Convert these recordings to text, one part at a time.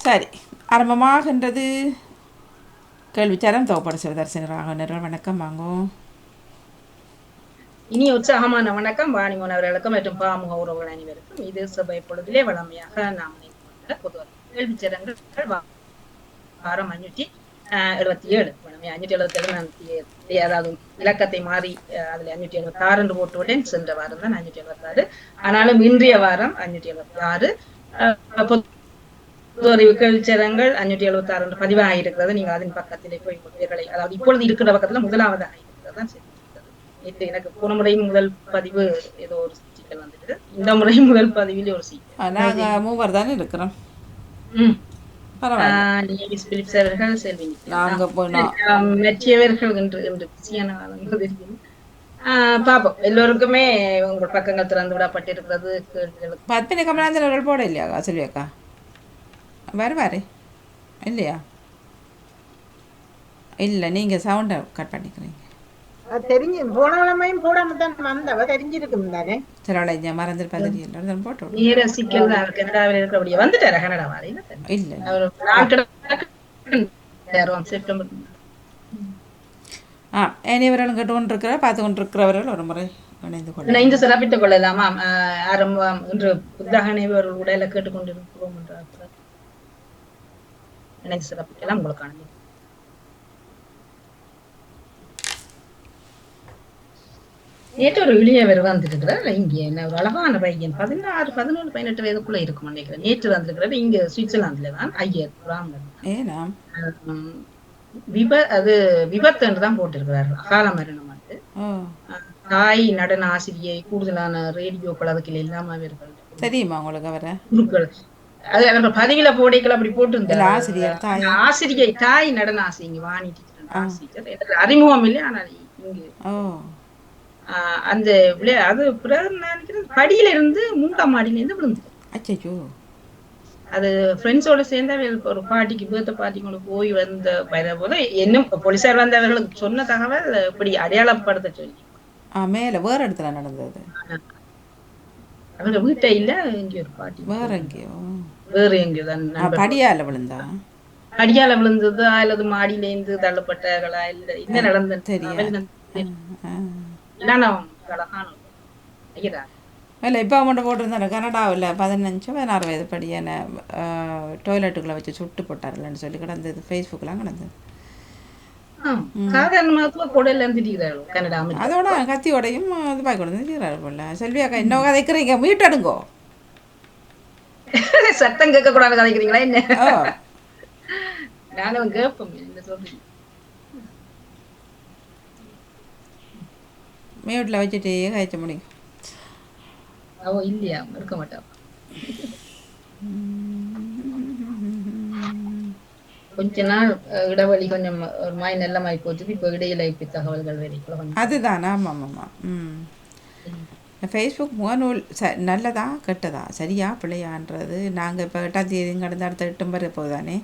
சரி, ஆரம்பமாகின்றது. கேள்விச்சாரம் தோப்பட சிவதர்சனராக வணக்கம் வாங்கோ. இனி உற்சாகமான வணக்கம் வாணிமோன் அவர்களுக்கும் மற்றும் பாமுக உறவுகள் அனைவருக்கும். இது சபை பொழுதிலே வளமையாக நாம் இணைந்து கொண்ட பொது கேள்விச்சரங்கள் வாரம் 577 வளமை 577. அதாவது இலக்கத்தை மாறி அதுல 576 என்று போட்டு விட்டேன். சென்ற வாரம் தான் 576. ஆனாலும் இன்றைய வாரம் 576 பொது அறிவு கேள்விச்சரங்கள் 576 என்று பதிவாக இருக்கிறது. நீங்க அதன் பக்கத்திலே போய் பேர்களை, அதாவது இப்பொழுது இருக்கிற பக்கத்துல முதலாவதாக இருக்கிறது தான் செய்திருக்கிறது. நேற்று எனக்கு போன முறையும் முதல் பதிவு ஏதோ ஒரு சிக்கல் வந்துட்டு, இந்த முறையும் முதல் பதிவிலே ஒரு சிக்கல். நாங்க மூவர் தானே இருக்கிறோம். மற்றவர்கள் என்று பிஸியான தெரியும். பாப்போம். எல்லோருக்குமே உங்கள் பக்கங்கள் திறந்து விடப்பட்டிருக்கிறது. பத்மினி கமலாந்தன் அவர்கள் போட இல்லையா செல்வியக்கா? வருவாரு இல்லையா? இல்லை, நீங்கள் சவுண்டை கட் பண்ணிக்கிறீங்க. தெரிஞ்சு போன கிழமையும் போடாம தான் வந்தவ தெரிஞ்சிருக்கும் தானே. சரவண மறந்துருப்பா எல்லாரும் போட்டோம். வந்துட்டாரா கனடா? இல்லை, செப்டம்பர். இனிவர்களும் கேட்டு கொண்டிருக்கிற பார்த்து கொண்டிருக்கிறவர்கள் ஒரு முறை இணைந்து சிறப்பித்துக் கொள்ளலாமா? ஆரம்பம் இன்று புத்தக இணைவர்கள் உடையில கேட்டுக்கொண்டிருக்கிறோம் என்றார். இணைந்து சிறப்பிக்கலாம். உங்களுக்கான நேற்று ஒரு இளையவர் வந்துருக்கிறார். இங்க என்ன ஒரு அழகான பையன், 16, 17, 18 வயதுக்குள்ள இருக்கும் நினைக்கிறேன். நேற்று வந்திருக்கிறார். இங்க சுவிட்சர்லாந்துல தான். ஐயர் அது விபத்து என்றுதான் போட்டிருக்கிறார். அகால மரணம் வந்து தாய் நடன ஆசிரியை, கூடுதலான ரேடியோக்கள் அதுக்கு இல்லாம அவர்கள் தெரியுமா உங்களுக்கு? அவரை அது அவர்கள் பதிவில போடைகள் அப்படி போட்டிருந்தார். ஆசிரியை தாய் நடன ஆசிரியை வாணி டீச்சர். அறிமுகம் இல்லை. ஆனால் இங்கு அந்த அது படியில இருந்து 3ஆம் மாடியில இருந்து விழுந்து, அது ஃப்ரெண்ட்ஸோட சேர்ந்து ஒரு பார்ட்டிக்கு, பேர்த்த பார்ட்டிக்கு போய் வந்த போது இன்னும் போலீசார் வந்து அவர்களுக்கு சொன்ன தகவல் இப்படி அடையாளப்படுத்த சொல்லி மேல வேற இடத்துல நடந்தது. அவங்க வீட்டை இல்ல, இங்க ஒரு பார்ட்டி வேற எங்கேதான் படியால விழுந்தா, படியால விழுந்தது அல்லது மாடியில இருந்து தள்ளப்பட்டார்களா இல்ல என்ன நடந்தது தெரியாது. இல்லை, இப்போ அவங்கள்ட்ட போட்டிருந்தாரு கனடாவில் 15, 16 வயது படியான டாய்லெட்டுக்குள்ளே வச்சு சுட்டு போட்டார்லன்னு சொல்லி கிடந்தது. ஃபேஸ்புக்கெலாம் கிடந்தது. அதோட கத்தியோடையும் இது பாய் கொண்டு வந்துக்கிறாரு போல. செல்வியாக்கா இன்னும் கதைக்கிறீங்க, மீட்டடுங்கோ. சத்தம் கேட்க கூடாது கதைக்கிறீங்களா என்ன? நானும் கேட்போம். என்ன சொல்றீங்க? மியூட்டில் வச்சுட்டு கழிச்ச முடியும். இல்லையா? இருக்க மாட்டா. கொஞ்ச நாள் இடைவெளி கொஞ்சம் ஒரு மாதிரி நல்ல மாதிரி போச்சு. இப்போ இடையில இப்படி தகவல்கள் வரைக்கும் அதுதான். ஆமாம் ஆமாம். ஃபேஸ்புக் முகநூல் நல்லதா கெட்டதா, சரியா பிள்ளையான்றது நாங்கள் இப்போ 8ஆம் தேதி கடந்த அடுத்த 8 வரை போதானே.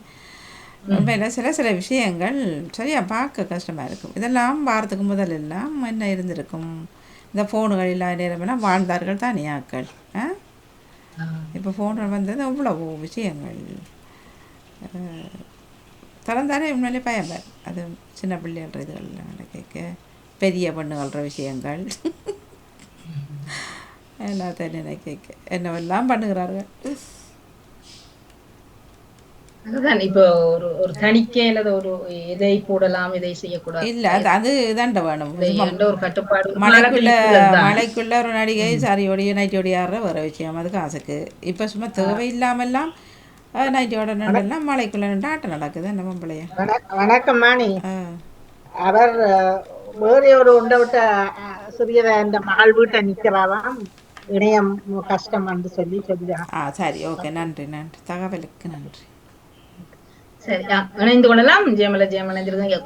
உண்மையில் சில விஷயங்கள் சரியாக பார்க்க கஷ்டமாக இருக்கும். இதெல்லாம் வாரத்துக்கு முதல் எல்லாம் என்ன இருந்திருக்கும்? இந்த ஃபோனுகள் இல்லாத நேரமெல்லாம் வாழ்ந்தார்கள் தனியாக்கள். இப்போ ஃபோனுகள் வந்தது அவ்வளவோ விஷயங்கள் திறந்தாலே உண்மையிலே பயம்பர். அது சின்ன பிள்ளைகள்ற இதுகள் கேட்க, பெரிய பெண்ணுகள்ற விஷயங்கள் எல்லாத்தையும் நினைக்க என்னவெல்லாம் பண்ணுகிறார்கள். அதுதான் இப்போ ஒரு தணிக்கை அல்லது ஒரு இதை போடலாம், இதை செய்யக்கூடாது இல்ல. அது இதாண்ட வேணும் ஒரு கட்டுப்பாடு. மலைக்குள்ள ஒரு நடிகை சாரியோடைய நைட்டியோடைய ஆடுற வேற விஷயம், அது காசுக்கு. இப்ப சும்மா தேவையில்லாமல்லாம் நைட்டியோட நின்றெல்லாம் மலைக்குள்ள நின்று ஆட்டம் நடக்குது. என்ன பொம்பளைய. வணக்கம் மாணி. அவர் வேற ஒரு உண்டை விட்ட சிறியத இந்த மகள் வீட்டை நிற்கிறாவாம், இணையம் கஷ்டம் என்று சொல்லி சொல்லுறான். சரி, ஓகே, நன்றி நன்றி, தகவலுக்கு நன்றி. சரி, இணைந்து கொள்ளலாம். ஜெயமலா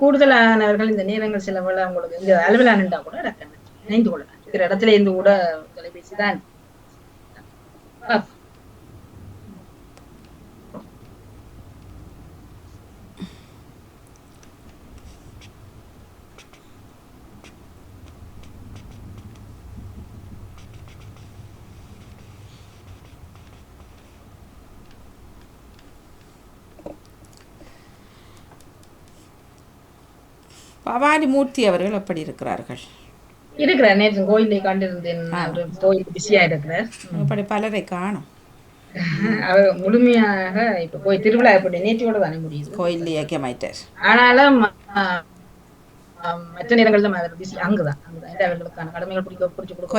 கூடுதலானவர்கள் இந்த நேரங்கள் சில வேலை உங்களுக்கு இந்த அளவிலான கூட இணைந்து கொள்ளலாம். இருக்கிற இடத்துல இருந்து கூட தொலைபேசி தான். பவானி மூர்த்தி அவர்கள் எப்படி இருக்கிறார்கள்? இருக்கிறார். நேற்று கோயிலை கண்டிருந்தேன். அவர் கோயில் பிஸியா இருக்கிறார். இப்படி பலரை காணும். அவர் முழுமையாக இப்ப போய் திருவிழா எப்படி நேற்றோட தானே முடியுது. கோயில் இயக்கமாயிட்டார். ஆனாலும் மற்ற நேரங்கள்ல அவர் பிஸி அங்குதான் அவர்களுக்கான கடமைகள் புரிச்சு கொடுக்க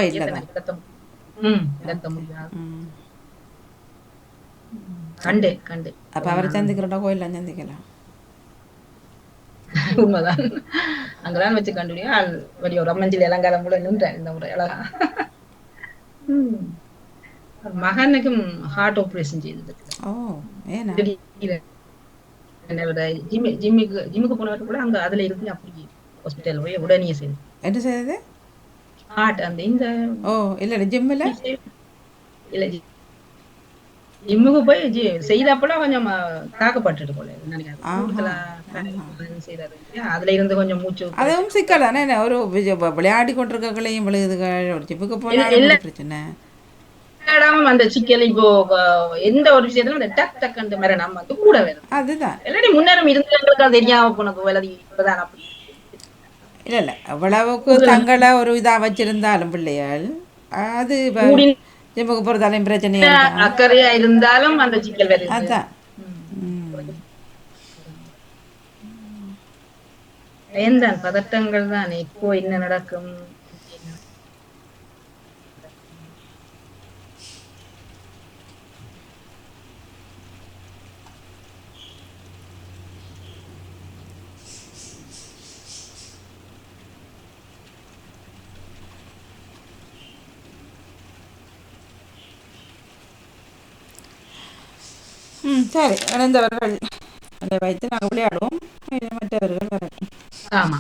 முடியாது. கண்டேன். அப்ப அவரை சந்திக்கிறோம், கோயில சந்திக்கலாம். உண்மைதான். அங்கதான் வச்சு கண்டுபிடியா வரி ஒரு அம்மஞ்சில் அலங்காரம் கூட நின்றார் இந்த முறை அழகா. மகனுக்கும் ஹார்ட் ஆபரேஷன் செய்தது. ஜிம்முக்கு போனவர்கள் கூட அங்க அதுல இருந்து அப்படி ஹாஸ்பிட்டல் போய் உடனே செய்து என்ன செய்தது? ஹார்ட் அந்த இந்த இல்ல ஜிம்ல இல்ல ஜிம்முக்கு போய் செய்தப்பட கொஞ்சம் தாக்கப்பட்டு போல அதுல இருந்து கொஞ்சம் மூச்சு. அதுவும் சிக்கல் தானே. ஒரு விளையாடி கொண்டிருக்களையும் விழுகுதுகள். ஒரு ஜிம்முக்கு போனா பிரச்சனை. அந்த சிக்கல் இப்போ எந்த ஒரு விஷயத்துல அந்த டக் டக் அந்த மாதிரி நம்ம வந்து கூட வேணும். அதுதான் இல்லாட்டி முன்னேறம் இருந்தவங்களுக்கு அது தெரியாம போனது விலதி இப்பதான் அப்படி இல்ல அவ்வளவுக்கு தங்களை ஒரு இதா வச்சிருந்தாலும் பிள்ளைகள் அது ஜிம்முக்கு போறதாலும் பிரச்சனை அக்கறையா இருந்தாலும் அந்த சிக்கல் வருது. அதான் ஏந்தான் பதட்டங்கள் தான். இப்போ என்ன நடக்கும்? சரி, இணைந்தவர்கள் அதை வைத்து நாங்கள் விளையாடுவோம். மற்றவர்கள் வரட்டும். ஆமா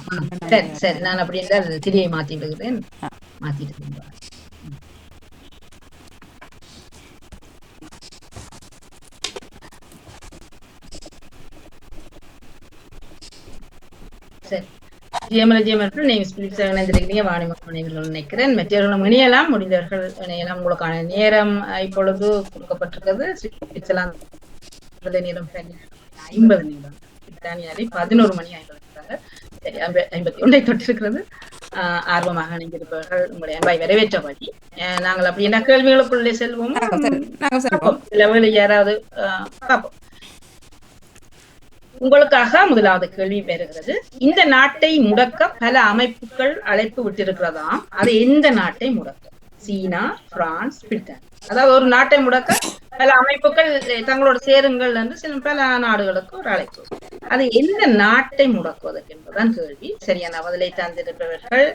சரி நான் அப்படி என்றால் திரியை மாத்தி விடுகிறேன். மாத்திட்டு சரி இணைந்திருக்கிறீங்க. வாணிமணிவர்கள் நினைக்கிறேன். மற்றவர்களும் இணையலாம், முடிந்தவர்கள் இணையலாம். உங்களுக்கான நேரம் இப்பொழுது கொடுக்கப்பட்டிருக்கிறது. சுவிட்சர்லாந்து நேரம் 50 நிமிடம், பிரித்தானியாவில் 11 மணி 50. சரி, 51 தொட்டிருக்கிறது. ஆர்வமாக இணைந்திருப்பவர்கள் உங்களுடைய அன்பாய் வரவேற்றபடி நாங்கள் அப்படி என்ன கேள்விகளுக்குள்ளே செல்வோம். சில வேலை யாராவது பார்ப்போம். உங்களுக்காக முதலாவது கேள்வி பெறுகிறது. இந்த நாட்டை முடக்க பல அமைப்புகள் அழைப்பு விட்டிருக்கிறதாம். அது எந்த நாட்டை முடக்க? சீனா, பிரான்ஸ், பிரிட்டன். அதாவது ஒரு நாட்டை முடக்க பல அமைப்புகள் தங்களோட சேருங்கள் என்று சில பல நாடுகளுக்கு ஒரு அழைப்பு. அது எந்த நாட்டை முடக்குவதற்கு என்பதுதான் கேள்வி. சரியான பதிலை தந்திருப்பவர்கள்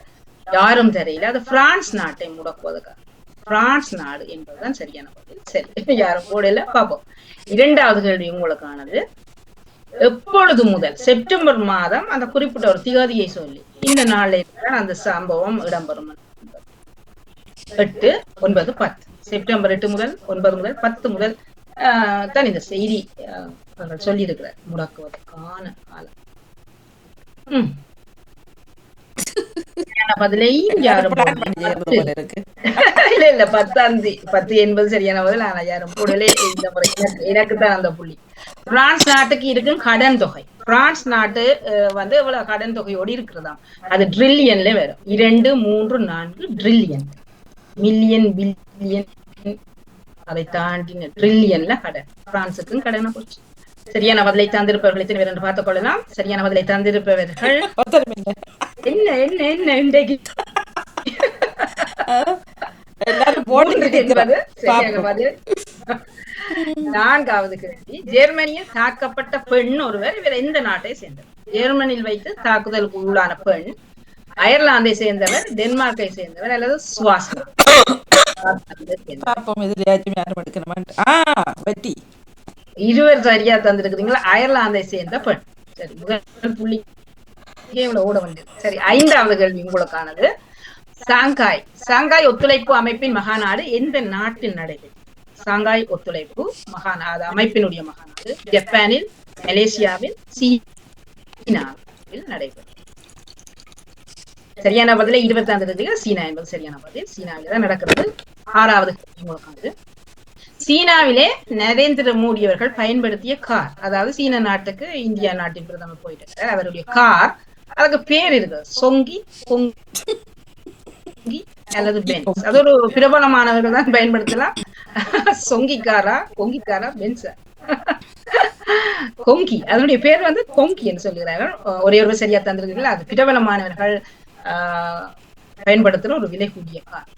யாரும் தெரியல. அது பிரான்ஸ் நாட்டை முடக்குவதற்காக. பிரான்ஸ் நாடு என்பதுதான் சரியான பதில். சரி, யாரும் போடல, பார்ப்போம். இரண்டாவது கேள்வி உங்களுக்கானது. எப்பொழுது முதல்? செப்டம்பர் மாதம் அந்த குறிப்பிட்ட ஒரு திகதியை சொல்லி இந்த நாளில் அந்த சம்பவம் இடம்பெறும். 8, 9, 10. செப்டம்பர் 8 முதல் 9 முதல் 10 முதல் தான் இந்த செய்தி சொல்லி இருக்கிறார் முடக்குவதற்கான காலம். பதிலையும் யாரும் இல்ல 10 என்பது சரியான பதில். ஆனா யாரும் போடலே. இந்த முறை எனக்கு தான் அந்த புள்ளி. பிரான்ஸ் நாட்டுக்கு இருக்கும் கடன் தொகை. பிரான்ஸ் நாட்டு வந்து எவ்வளவு கடன் தொகையோடு இருக்கிறதாம். அது ட்ரில்லியன்ல வரும். 2, 3, 4 ட்ரில்லியன். மில்லியன், பில்லியன், அதை தாண்டின ட்ரில்லியன்ல கடன். பிரான்ஸுக்கும் கடனை போச்சு. சரியான பதிலை தந்திருப்பவர்களை திரும்ப என்று பார்த்துக் கொள்ளலாம். சரியான பதிலை தந்திருப்பவர்கள் என்ன என்ன என்ன இன்றைக்கு நான்காவது கேள்வி. ஜெர்மனியில் தாக்கப்பட்ட பெண் ஒருவர் இவர் எந்த நாட்டை சேர்ந்தவர்? ஜெர்மனியில் வைத்து தாக்குதலுக்கு உள்ளான பெண் அயர்லாந்தை சேர்ந்தவர், டென்மார்க்கை சேர்ந்தவர் அல்லது சுவாசம்? 20 சரியா தந்திருக்கிறீங்களா? அயர்லாந்தை சேர்ந்த பெண். சரி, முதல் புள்ளி ஓட வந்தது. சரி, ஐந்தாவது கேள்வி உங்களுக்கானது. சாங்காய் ஒத்துழைப்பு அமைப்பின் மகாநாடு எந்த நாட்டில் நடைபெறும்? சாங்காய் ஒத்துழைப்பு மகாநாடு அமைப்பினுடைய மகாநாடு ஜப்பானில், மலேசியாவில், சீனாவில் நடைபெறும். சரியான பதில 25 சீனா என்பது சரியான பதில். சீனாவில் தான் நடக்கிறது. ஆறாவது உங்களுக்கானது. சீனாவிலே நரேந்திர மோடி அவர்கள் பயன்படுத்திய கார், அதாவது சீன நாட்டுக்கு இந்தியா நாட்டின் பிரதமர் போயிட்டு அவருடைய கார், அதுக்கு பேர் இருக்கு, சொங்கி, கொங்கி அல்லது பென்ஸ். அது ஒரு பிரபலமானவர்கள் தான் பயன்படுத்தலாம். கொங்கிக்காரா பென்ஸா? கொங்கி, அதனுடைய பேர் வந்து கொங்கி என்று சொல்கிறார்கள். ஒரே ஒரு சரியா தந்திருக்கிறீர்கள். அது பிரபலமானவர்கள் பயன்படுத்துற ஒரு விலை கூடிய கார்.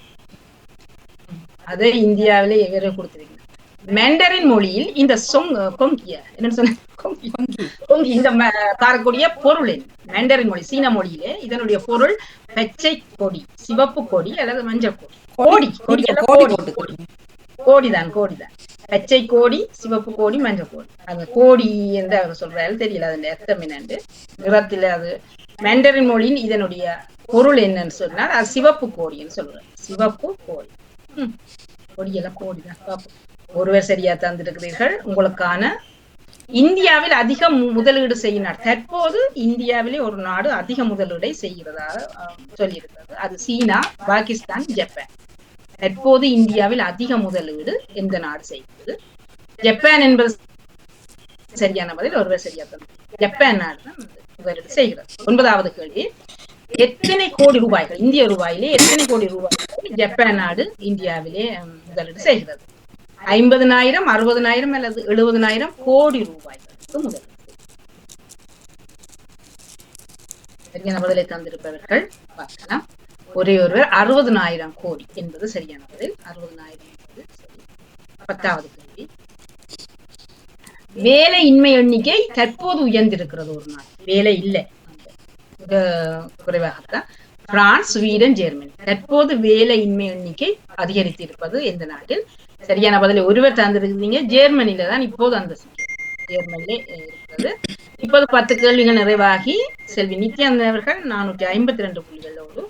அதை இந்தியாவிலே எவரோ கொடுத்திருக்கிறார். மேண்டரின் மொழியில் இந்த கொங்கிய என்னன்னு சொன்ன கொங்கி இந்த காரக்கூடிய பொருள் என்ன? மேண்டரின் மொழி, சீன மொழியிலே இதனுடைய பொருள் பச்சை கொடி, சிவப்பு கொடி அல்லது மஞ்சள் கொடி. கோடிதான். பச்சை கோடி, சிவப்பு கோடி, மஞ்சள் கோடி. அந்த கோடி என்று அவர் சொல்றாரு, தெரியல அதன் அர்த்தம் என்னன்னு. நிறத்தில் அது மேண்டரின் மொழியின் இதனுடைய பொருள் என்னன்னு சொன்னால் அது சிவப்பு கோடின்னு சொல்றாரு. சிவப்பு கோடி. கொடியெல்லாம் கோடிதான். ஒருவர் சரியா தந்திருக்கிறீர்கள். உங்களுக்கான இந்தியாவில் அதிக முதலீடு செய்யினார். தற்போது இந்தியாவிலே ஒரு நாடு அதிக முதலீடை செய்கிறதாக சொல்லியிருக்கிறது. அது சீனா, பாகிஸ்தான், ஜப்பான். தற்போது இந்தியாவில் அதிக முதலீடு எந்த நாடு செய்கிறது? ஜப்பான் என்பது சரியான பதில். ஒருவர் சரியா தந்தார். ஜப்பான் நாடு தான் முதலீடு செய்கிறது. 9வது கேள்வி, எத்தனை கோடி ரூபாய்கள், இந்திய ரூபாயிலே எத்தனை கோடி ரூபாய்கள் ஜப்பான் நாடு இந்தியாவிலே முதலீடு செய்கிறது? 50,000, 60,000 அல்லது 70,000 கோடி ரூபாய்களுக்கு முதலீடு. சரியான பதிலை தந்திருப்பவர்கள் பார்க்கலாம். ஒரே ஒருவர் 60,000 கோடி என்பது சரியான பதில். 60,000 என்பது சரி. 10வது கேள்வி, வேலையின்மை எண்ணிக்கை தற்போது உயர்ந்திருக்கிறது ஒரு நாள். வேலை இல்லை, குறைவாகத்தான். France, Sweden, Germany. தற்போது வேலையின்மை எண்ணிக்கை அதிகரித்து இருப்பது எந்த நாட்டில்? சரியான பதிலை ஒருவர் தந்திருக்கீங்க. ஜெர்மனில தான் இப்போது அந்த ஜெர்மனிலே இருக்கிறது. இப்போது 10 கேள்விகள் நிறைவாகி செல்வி நித்யானந்தன் அவர்கள் 452 புள்ளிகளோடு,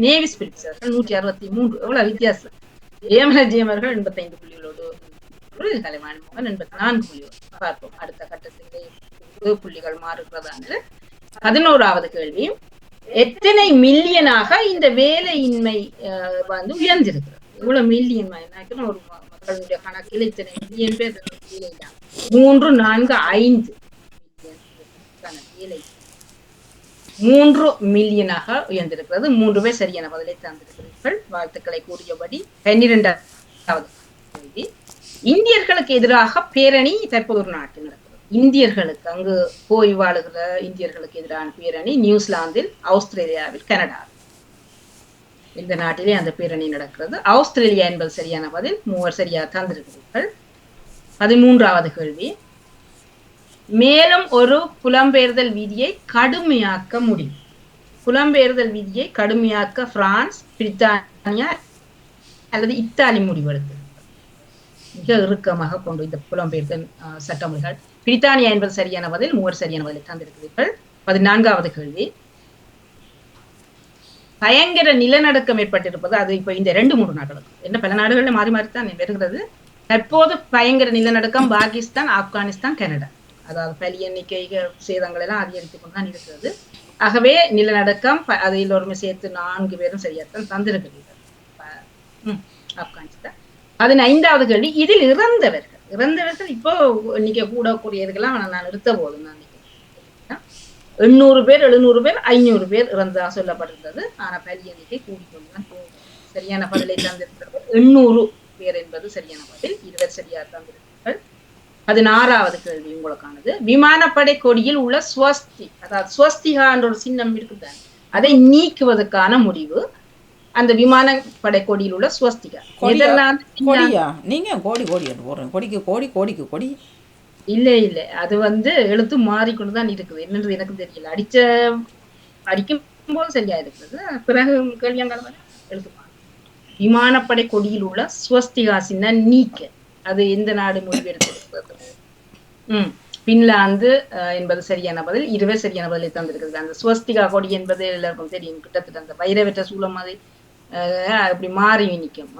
நேவிஸ் பிலிப்ஸ் அவர்கள் 163. எவ்வளவு வித்தியாசம்! ஜெயம் அவர்கள் 85 புள்ளிகளோடு, கலைவாணி மோகன் 84 புள்ளிகளோடு. பார்ப்போம் அடுத்த கட்டத்திலே புள்ளிகள் மாறுகிறதான. 11வது கேள்வி, எத்தனை மில்லியனாக இந்த வேலையின்மை வந்து உயர்ந்திருக்கிறது? இவ்வளவு மில்லியன் ஒரு மக்களுடைய கணக்கில் இத்தனை மில்லியன் பேர் 3, 4, 5 வேலை 3 மில்லியனாக உயர்ந்திருக்கிறது. 3 பேர் சரியான பதிலை தந்திருக்கிறீர்கள். வாழ்த்துக்களை கூறியபடி 12வது கேள்வி, இந்தியர்களுக்கு எதிராக பேரணி தற்போது ஒரு நாட்டில் நடக்கிறது. இந்தியர்களுக்கு, அங்கு போய் வாழுகிற இந்தியர்களுக்கு எதிரான பேரணி நியூசிலாந்தில், ஆஸ்திரேலியாவில், கனடா. இந்த நாட்டிலே அந்த பேரணி நடக்கிறது. ஆஸ்திரேலியா என்பது சரியான பதில். 3 சரியா தந்திருக்கிறீர்கள். 13வது கேள்வி, மேலும் ஒரு புலம்பெயர்தல் விதியை கடுமையாக்க முடியும். புலம்பெயர்தல் விதியை கடுமையாக்க பிரான்ஸ், பிரித்தானியா அல்லது இத்தாலி முடிவெடுத்து மிக இறுக்கமாக கொண்டு இந்த புலம்பெயர்தல் சட்டமுறைகள். பிரித்தானியா என்பது சரியான பதில். 3 சரியான பதிலை தந்திருக்கிறீர்கள். 14வது கேள்வி, பயங்கர நிலநடுக்கம் ஏற்பட்டிருப்பது அது இப்ப இந்த 2-3 நாடுகளுக்கு, என்ன பல நாடுகள்ல மாறி மாறித்தான் வருகிறது. தற்போது பயங்கர நிலநடுக்கம் பாகிஸ்தான், ஆப்கானிஸ்தான், கனடா. அதாவது பலி எண்ணிக்கை சேதங்கள் எல்லாம் அதிகரித்துக் கொண்டுதான் இருக்கிறது. ஆகவே நிலநடுக்கம் அதில் ஒருமை சேர்த்து 4 பேரும் சரியாத்தான் தந்திருக்கிறீர்கள். ஆப்கானிஸ்தான். 15வது கேள்வி, இதில் இறந்தவர்கள் இப்போ இன்னைக்கு கூடக்கூடியதுக்கெல்லாம் நான் நிறுத்த போதும் நான் 800 பேர், 700 பேர், 500 பேர் இறந்ததா சொல்லப்பட்டிருந்தது. ஆனா பலி எண்ணிக்கை கூடிக்கொண்டுதான் போகும். சரியான பதிலை தந்திருக்கிறது 800 பேர் என்பது சரியான பதில். 20 சரியா தந்திருக்கிறார்கள். 16வது கேள்வி உங்களுக்கானது, விமானப்படை கொடியில் உள்ள ஸ்வஸ்தி, அதாவது ஸ்வஸ்திகா என்ற ஒரு சின்னம் இருக்குதான், அதை நீக்குவதற்கான முடிவு. அந்த விமானப்படை கொடியில் உள்ள ஸ்வஸ்திகா நீங்க கோடி போடுறேன். கோடிக்கு கோடி இல்ல அது வந்து எழுத்து மாறிக்கொண்டுதான் இருக்குது. என்னன்றது எனக்கு தெரியல. அடிக்கும் போது சரியா இருக்கிறது. பிறகு கேள்வியாங்கால எழுத்து மாறி. விமானப்படை கொடியில் உள்ள ஸ்வஸ்திகா சின்னம் நீக்க அது எந்த நாடு முடிவெடுத்திருக்கிறது? பின்லாந்து என்பது சரியான பதில். 20 சரியான பதிலை தந்திருக்கிறது. அந்த ஸ்வஸ்திகா கொடி என்பது எல்லாருக்கும் தெரியும். கிட்டத்தட்ட அந்த வைரவற்ற சூழல் மாதிரி அப்படி மாறி நிற்கும்.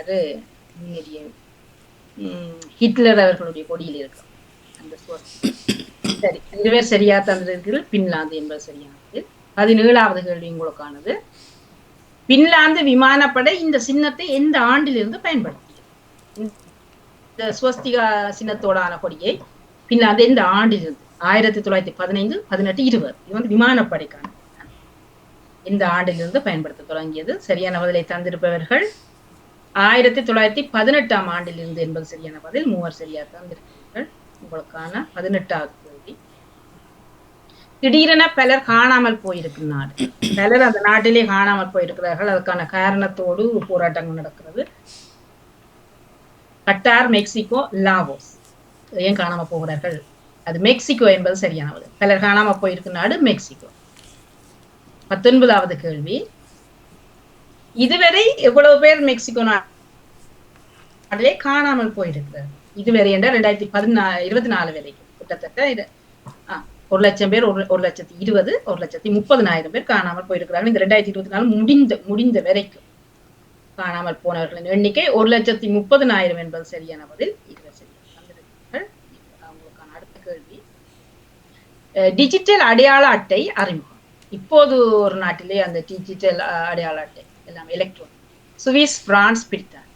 அது ஹிட்லர் அவர்களுடைய கொடியில் இருக்கும் அந்த சரி. 2 பேர் சரியா தந்திருக்கிறீர்கள். பின்லாந்து என்பது சரியானது. 17வது கேள்வி உங்களுக்கானது, பின்லாந்து விமானப்படை இந்த சின்னத்தை எந்த ஆண்டிலிருந்து பயன்படுத்தியது? இந்த ஸ்வஸ்திகா சின்னத்தோடான கொடியை பின்லாந்து எந்த ஆண்டிலிருந்து? 1915, 18, 20. இது வந்து விமானப்படைக்கான இந்த ஆண்டிலிருந்து பயன்படுத்த தொடங்கியது. சரியான பதிலை தந்திருப்பவர்கள் 1918 ஆண்டிலிருந்து என்பது சரியான பதில். 3 சரியா தந்திருக்கிறீர்கள். உங்களுக்கான 18வது கேள்வி. திடீரென பலர் காணாமல் போயிருக்கும் நாடு. பலர் அந்த நாட்டிலே காணாமல் போயிருக்கிறார்கள். அதுக்கான காரணத்தோடு போராட்டங்கள் நடக்கிறது. Qatar, Mexico, Laos. ஏன் காணாம போகிறார்கள்? அது மெக்சிகோ என்பது சரியானது. பலர் காணாம போயிருக்கும் நாடு மெக்சிகோ. 19வது கேள்வி. இதுவரை எவ்வளவு பேர் மெக்சிகோ நாட்டிலே காணாமல் போயிருக்கிறார்? இதுவரை என்றால் 2024 வரைக்கும் கிட்டத்தட்ட 1,00,000 பேர், 1,20,000, 1,30,000 பேர் காணாமல் போயிருக்கிறார்கள். இந்த 2024 முடிந்த வரைக்கும் காணாமல் போனவர்களின் எண்ணிக்கை 1,30,000 என்பது சரியான பதில். அவங்களுக்கான அடுத்த கேள்வி. டிஜிட்டல் அடையாள அட்டை அறிமுகம். இப்போது ஒரு நாட்டிலே அந்த டிஜிட்டல் அடையாள அட்டை எல்லாம் எலக்ட்ரானிக். சுவிஸ், பிரான்ஸ், பிரித்தானியா.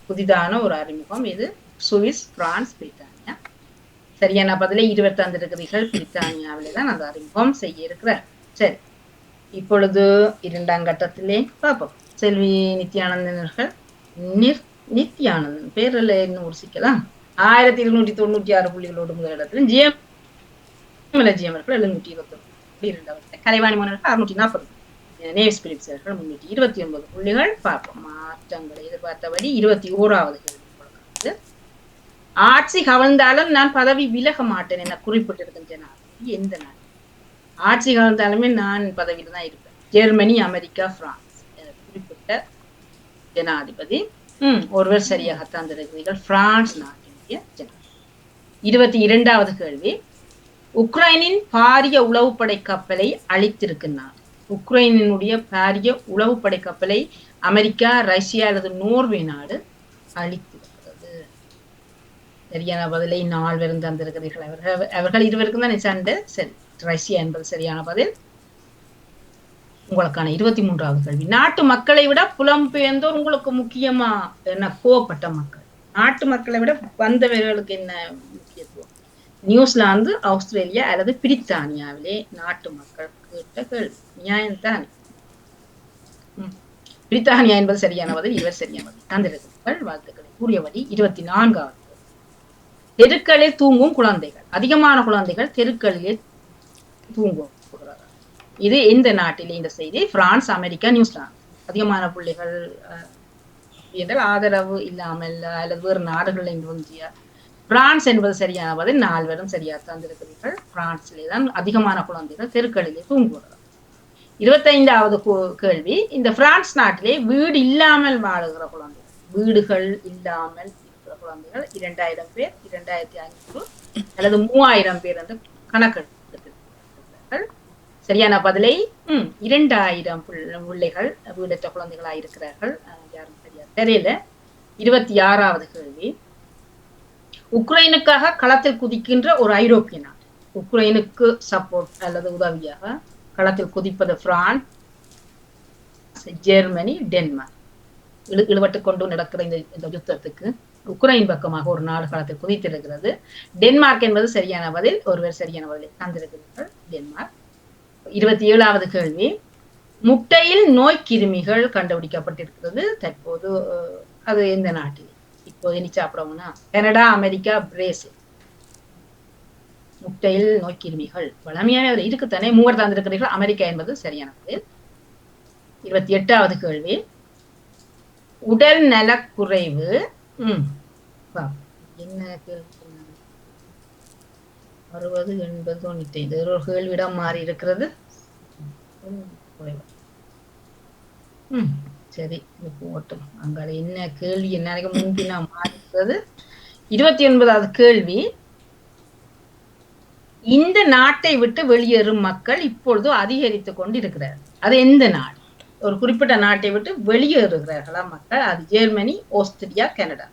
புதிதான ஒரு அறிமுகம் இது. சுவிஸ், பிரான்ஸ், பிரித்தானியா. சரியான பதிலை 20 தந்திருக்கிறீர்கள். பிரித்தானியாவிலே தான் அந்த அறிமுகம் செய்ய இருக்கிறார். சரி, இப்பொழுது 2ஆம் கட்டத்திலே பார்ப்போம். செல்வி நித்யானந்தன் நித்யானந்தன் பேரில் இன்னும் ஒரு சிக்கலாம். 1296 புள்ளிகளோடு முதலிடத்திலும் ஜிஎம் அவர்கள் 721. கலைவாணி மன்னர்கள் 640. நேவிஸ் பிலிப்ஸ் அவர்கள் 329 புள்ளிகள். பார்ப்போம் மாற்றங்களை எதிர்பார்த்தபடி. 21வது கேள்வி. ஆட்சி கவிழ்ந்தாலும் நான் பதவி விலக மாட்டேன் என குறிப்பிட்டிருக்கின்றன. எந்த நாடு? ஆட்சி கவிழ்ந்தாலுமே நான் பதவியில தான் இருப்பேன். Germany, America, France. குறிப்பிட்ட ஜனாதிபதி. ஒருவர் சரியாக தந்திருக்கிறீர்கள். பிரான்ஸ் நாட்டினுடைய ஜனாதிபதி. 22வது கேள்வி. உக்ரைனின் பாரிய உளவுப்படை கப்பலை அழித்திருக்கும் நாடு. உக்ரைனினுடைய பாரிய உளவுப்படை கப்பலை அமெரிக்கா, ரஷ்யா அல்லது நோர்வே நாடு அழித்திருக்கிறது. சரியான பதிலை 4 தந்திருக்கிறீர்கள். அவர்கள் இருவருக்கும் தான் சண்டை. சரி, ரஷ்யா என்பது சரியான பதில். உங்களுக்கான 23வது கேள்வி. நாட்டு மக்களை விட புலம்பெயர்ந்தோர் உங்களுக்கு முக்கியமா என்ன கோவப்பட்ட மக்கள்? நாட்டு மக்களை விட வந்தவர்களுக்கு என்ன முக்கியத்துவம்? நியூசிலாந்து, ஆஸ்திரேலியா அல்லது பிரித்தானியாவிலே நாட்டு மக்கள் கேட்ட கேள்வி. நியாயம்தான். பிரித்தானியா என்பது சரியான பதில். 20 சரியான பதில் தந்திருக்கிறீர்கள். வாழ்த்துக்களை கூறியபடி. 24வது. தெருக்களில் தூங்கும் குழந்தைகள். அதிகமான குழந்தைகள் தெருக்களிலே தூங்கும். இது எந்த நாட்டிலே இந்த செய்தி? France, America, New Zealand. அதிகமான பிள்ளைகள் என்றால் ஆதரவு இல்லாமல் அல்லது வேறு நாடுகளில் தோன்றிய. பிரான்ஸ் என்பது சரியான பதில். 4 சரியா தந்திருக்கிறீர்கள். பிரான்சிலே தான் அதிகமான குழந்தைகள் தெருக்களிலே தூங்குவார்கள். 25வது கேள்வி. இந்த பிரான்ஸ் நாட்டிலே வீடு இல்லாமல் வாழுகிற குழந்தைகள், வீடுகள் இல்லாமல் இருக்கிற குழந்தைகள் 2000 பேர், 2500 அல்லது 3000 பேர் என்று கணக்கெடுத்திருக்கிறார்கள். சரியான பதிலை 2000 பிள்ளைகள் வீடற்ற குழந்தைகளாக இருக்கிறார்கள். யாரும் சரியா தெரியல. 26வது கேள்வி. உக்ரைனுக்காக களத்தில் குதிக்கின்ற ஒரு ஐரோப்பிய நாடு. உக்ரைனுக்கு சப்போர்ட் அல்லது உதவியாக களத்தில் குதிப்பது பிரான்ஸ், ஜெர்மனி, டென்மார்க். இழுபட்டு கொண்டு நடக்கிற இந்த யுத்தத்துக்கு உக்ரைன் பக்கமாக ஒரு நாடு களத்தில் குதித்திருக்கிறது. டென்மார்க் என்பது சரியான பதில். ஒருவர் சரியான பதிலை தந்திருக்கிறார்கள். டென்மார்க். 27வது கேள்வி. முட்டையில் நோய் கிருமிகள் கண்டுபிடிக்கப்பட்டிருக்கிறது தற்போது. அது எந்த நாட்டில்? இப்போது இனி சாப்பிடணும்னா கனடா, அமெரிக்கா, பிரேசில். முட்டையில் நோய் கிருமிகள் வளமையாக இருக்குத்தானே. 3 தந்திருக்கிறீர்கள். அமெரிக்கா என்பது சரியான பதில். 28வது கேள்வி. உடல் நலக்குறைவு. என்ன கேள்வி? 60, 80, 95. ஒரு கேள்வியிடம் மாறி இருக்கிறது. சரி, போட்டும். அங்க என்ன கேள்வி என்ன முன்பினா மாறி இருக்கிறது. 29வது கேள்வி. இந்த நாட்டை விட்டு வெளியேறும் மக்கள் இப்பொழுது அதிகரித்துக் கொண்டு இருக்கிறார். அது எந்த நாடு? ஒரு குறிப்பிட்ட நாட்டை விட்டு வெளியேறுகிறார்களா மக்கள்? அது ஜெர்மனி, ஆஸ்திரியா, கனடா.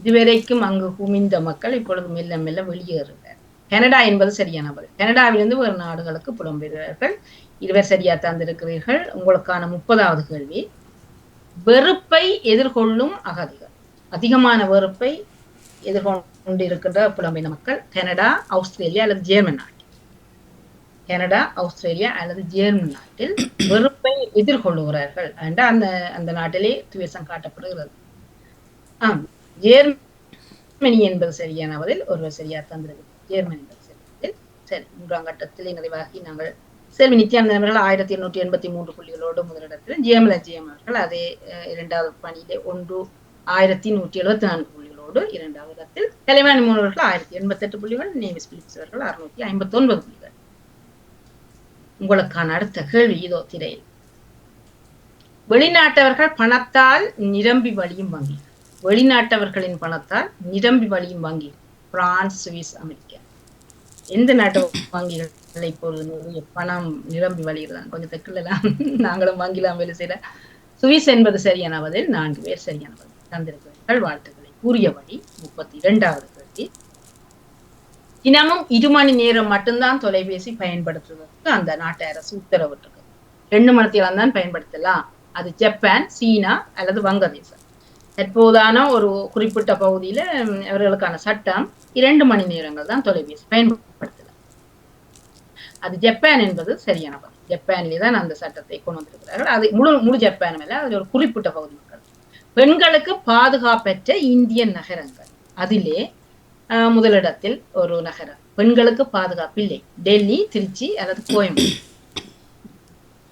இதுவரைக்கும் அங்கு குமிந்த மக்கள் இப்பொழுது மெல்ல மெல்ல வெளியேறுகிறார். கனடா என்பது சரியான பதில். கனடாவிலிருந்து வேறு நாடுகளுக்கு புலம்பெயர்கிறார்கள். 20 சரியா தந்திருக்கிறீர்கள். உங்களுக்கான 30வது கேள்வி. வெறுப்பை எதிர்கொள்ளும் அகதிகள். அதிகமான வெறுப்பை எதிர்கொள்ளும் கொண்டிருக்கின்ற புலம்பெயர்ந்த மக்கள் கனடா, ஆஸ்திரேலியா அல்லது ஜெர்மன் நாட்டில் கனடா, ஆஸ்திரேலியா அல்லது ஜெர்மன் நாட்டில் வெறுப்பை எதிர்கொள்ளுகிறார்கள் என்ற அந்த அந்த நாட்டிலே துவேஷம் காட்டப்படுகிறது. ஜெர்மனி என்பது சரியான பதில். ஒருவர் சரியா தந்திருக்கு. ஜெர்மனி என்பது சரியானதில். சரி, 3ஆம் கட்டத்திலே நிறைவாகி நாங்கள் செல்வி நித்யானந்தன் அவர்கள் 1883 புள்ளிகளோடு முதலிடத்தில், ஜெயம் அவர்கள் அதே 2வது பணியிலே 1174 புள்ளிகளோடு 2வது இடத்தில், கலைவாணி அவர்கள் 1088 புள்ளிகள், நேவிஸ் பிலிப்ஸ் அவர்கள் 659 புள்ளிகள். உங்களுக்கான அடுத்த கேள்வி இதோ திரையில். வெளிநாட்டவர்கள் பணத்தால் நிரம்பி வழியும் வங்கி. வெளிநாட்டவர்களின் பணத்தால் நிரம்பி வழியும் வங்கி. France, Swiss, America. எந்த நாட்டு வங்கிகள் இப்போது நிறைய பணம் நிரம்பி வழிகிறதான்? கொஞ்சம் தெற்குலாம் நாங்களும் வங்கிலாம் வேலை செய்யற. சுவிஸ் என்பது சரியான பதில். 4 பேர் சரியான பதில் தந்திருக்கிறார்கள். வாழ்த்துக்களை கூறியபடி 32வது கேள்வி. தினமும் 2 மணி நேரம் மட்டும்தான் தொலைபேசி பயன்படுத்துவதற்கு அந்த நாட்டு அரசு உத்தரவிட்டிருக்கு. 2 மணி நேரம் தான் பயன்படுத்தலாம். அது ஜப்பான், சீனா அல்லது வங்கதேசம். தற்போதான ஒரு குறிப்பிட்ட பகுதியில அவர்களுக்கான சட்டம் 2 மணி நேரங்கள் தான் தொலைபேசி பயன்படுத்தலாம். அது ஜப்பான் என்பது சரியான பதில். ஜப்பானிலே தான் அந்த சட்டத்தை கொண்டு வந்திருக்கிறார்கள். அது முழு ஜப்பான் அல்ல, அது ஒரு குறிப்பிட்ட பகுதி மக்கள். பெண்களுக்கு பாதுகாப்பற்ற இந்திய நகரங்கள். அதிலே முதலிடத்தில் ஒரு நகரம் பெண்களுக்கு பாதுகாப்பு இல்லை. டெல்லி, திருச்சி அல்லது கோயம்புத்தூர்.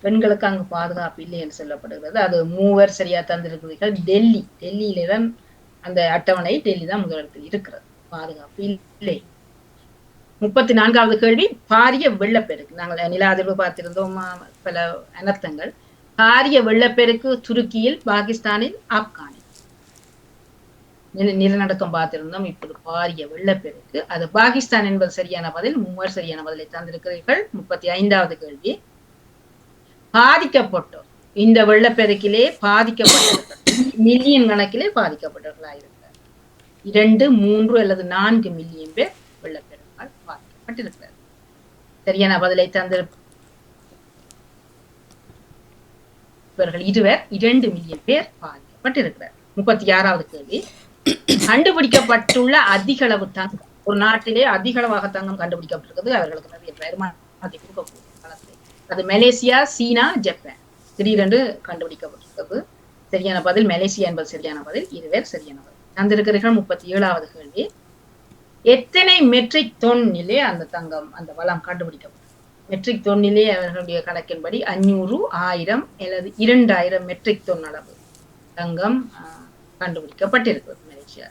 பெண்களுக்கு அங்கு பாதுகாப்பு இல்லை என்று சொல்லப்படுகிறது. அது 3 பேர் சரியா தந்திருக்கிறீர்கள். டெல்லியில தான் அந்த அட்டவணை, டெல்லி தான் முதலிடத்தில் இருக்கிறது. பாதுகாப்பு இல்லை. 34வது கேள்வி. பாரிய வெள்ளப்பெருக்கு. நாங்கள் நில அதிர்வு பார்த்திருந்தோம், பல அனர்த்தங்கள். பாரிய வெள்ளப்பெருக்கு துருக்கியில், பாகிஸ்தானில், ஆப்கானில். நிலநடுக்கம் பார்த்திருந்தோம். இப்போது பாரிய வெள்ளப்பெருக்கு, அது பாகிஸ்தான் என்பது சரியான பதில். 3 பேர் சரியான பதிலை தந்திருக்கிறீர்கள். 35வது கேள்வி. பாதிக்கப்பட்டோர், இந்த வெள்ளப்பெருக்கிலே பாதிக்கப்பட்டவர்கள் மில்லியன் கணக்கிலே பாதிக்கப்பட்டவர்களாயிருக்கிறார். 2, 3 அல்லது 4 மில்லியன் பேர் வெள்ளப்பெருக்கால் பாதிக்கப்பட்டிருக்கிறார். சரியான பதிலை தந்திருப்பவர்கள் 2 மில்லியன் பேர் பாதிக்கப்பட்டிருக்கிறார். 36வது கேள்வி. கண்டுபிடிக்கப்பட்டுள்ள அதிக அளவு தங்கம். ஒரு நாட்டிலே அதிக அளவாக தங்கம் கண்டுபிடிக்கப்பட்டிருக்கிறது. அவர்களுக்கு நிறைய வருமானத்தை கொடுக்கக்கூடிய காலத்தை. அது மலேசியா, சீனா, ஜப்பான். திடீரென்று கண்டுபிடிக்கப்பட்டிருக்கிறது. சரியான பதில் மலேசியா என்பது சரியான பதில். 2 பேர் சரியான பதில் தந்திருக்கிறீர்கள். 37வது கேள்வி. எத்தனை மெட்ரிக் தொன்னிலே அந்த தங்கம், அந்த வளம் கண்டுபிடிக்கப்பட்டது? மெட்ரிக் தொன்னிலே அவர்களுடைய கணக்கின்படி 500, 1000 அல்லது 2000 மெட்ரிக் தொன் அளவு தங்கம் கண்டுபிடிக்கப்பட்டிருக்கிறது மலேசியா.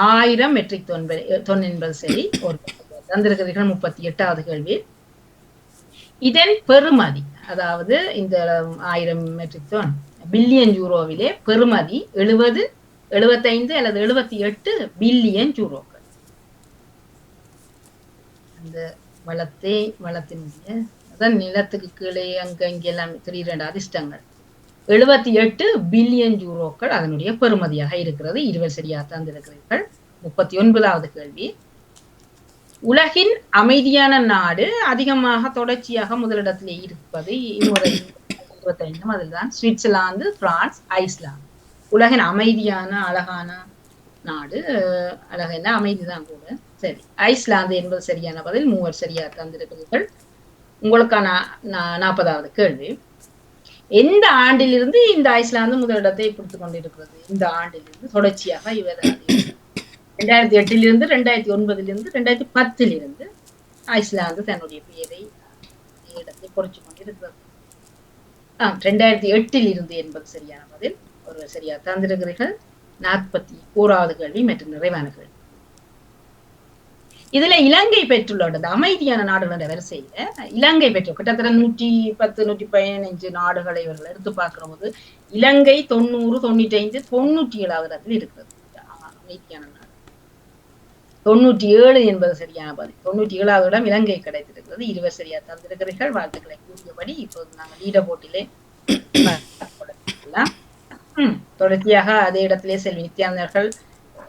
1000 மெட்ரிக் தொன் என்பது சரி. ஒரு தந்திருக்கிறீர்கள். 38வது கேள்வி. இதன் பெறுமதி, அதாவது இந்த 1000 மெட்ரிக் டன் பில்லியன் யூரோவிலே பெறுமதி 70, 75 அல்லது 78 பில்லியன் யூரோக்கள். அந்த வளத்தினுடைய அதான் நிலத்துக்கு கீழே அங்க இங்கெல்லாம் 2 அதிர்ஷ்டங்கள் 78 பில்லியன் யூரோக்கள் அதனுடைய பெறுமதியாக இருக்கிறது. 2 சரியா தந்திருக்கிறீர்கள். 39வது கேள்வி. உலகின் அமைதியான நாடு அதிகமாக தொடர்ச்சியாக முதலிடத்திலே இருப்பது 25, அதுதான் சுவிட்சர்லாந்து, பிரான்ஸ், ஐஸ்லாந்து. உலகின் அமைதியான அழகான நாடு, அழகான அமைதிதான் கூட. சரி, ஐஸ்லாந்து என்பது சரியான பதில். 3 சரியா தந்திருக்கிறீர்கள். உங்களுக்கான 40வது கேள்வி. எந்த ஆண்டிலிருந்து இந்த ஐஸ்லாந்து முதலிடத்தை பிடித்துக் கொண்டிருக்கிறது? இந்த ஆண்டிலிருந்து தொடர்ச்சியாக இவர் 2008 2009 2010 ஐஸ்லாந்து தன்னுடைய பெயரை இடத்தை குறைச்சு கொண்டிருக்கிறது. 2008 என்பது சரியான பதில். ஒரு சரியா தந்திருக்கிறீர்கள். 41வது கேள்வி மற்றும் நிறைவான கேள்வி. இதுல இலங்கை பெற்றுள்ள அமைதியான நாடுகளோட வரிசையில இலங்கை பெற்று கிட்டத்தட்ட 110, 115 நாடுகளை இவர்கள் எடுத்து பார்க்கிற போது இலங்கை 90, 95, 97வது இடத்தில் இருக்கிறது. அமைதியான நாடு 97 என்பது சரியான பதில். 97வது இடம் இலங்கை கிடைத்திருக்கிறது. 2 சரியா தந்திருக்கிறீர்கள். வாழ்த்துக்களை கூறியபடி இப்போது நாங்கள் லீடர் போட்டியிலே தொடர்ச்சியாக அதே இடத்திலே செல்வி நித்யானந்தர்கள்